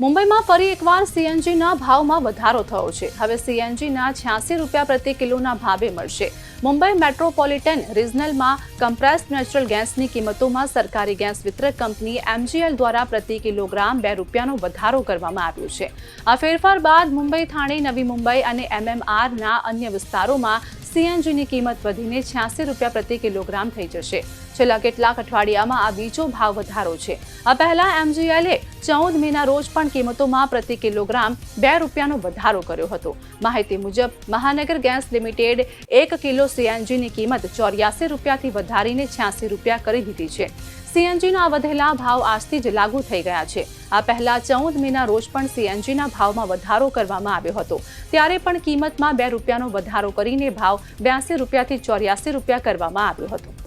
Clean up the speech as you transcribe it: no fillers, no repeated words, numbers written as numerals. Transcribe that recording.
મુંબઈમાં ફરી એકવાર સીએનજીના ભાવમાં વધારો થયો છે। હવે સીએનજીના 86 રૂપિયા પ્રતિ કિલોના ભાવે મળશે। મુંબઈ મેટ્રોપોલિટન રિજનલમાં કમ્પ્રેસ્ડ નેચરલ ગેસની કિંમતોમાં સરકારી ગેસ વિતરક કંપની એમજીએલ દ્વારા પ્રતિ કિલોગ્રામ 2 રૂપિયાનો વધારો કરવામાં આવ્યો છે। આ ફેરફાર બાદ મુંબઈ, થાણે, નવી મુંબઈ અને એમએમઆરના અન્ય વિસ્તારોમાં સીએનજીની કિંમત વધીને 86 રૂપિયા પ્રતિ કિલોગ્રામ થઈ જશે। છેલ્લા કેટલાક અઠવાડિયામાં આ બીજો ભાવ વધારો છે। આ પહેલા એમજીએલે 14 મેના રોજ પણ કિંમતોમાં પ્રતિ કિલોગ્રામ 2 રૂપિયાનો વધારો કર્યો હતો। માહિતી મુજબ મહાનગર ગેસ લિમિટેડ 1 કિલો સીએનજીની કિંમત 84 રૂપિયાથી વધારીને 86 રૂપિયા કરી દીધી છે। સીએનજીના વધેલા ભાવ આજથી જ લાગુ થઈ ગયા છે। આ પહેલા 14 મેના રોજ પણ સીએનજીના ભાવમાં વધારો કરવામાં આવ્યો હતો। ત્યારે પણ કિંમતમાં 2 રૂપિયાનો વધારો કરીને ભાવ 82 રૂપિયાથી 84 રૂપિયા કરવામાં આવ્યો હતો।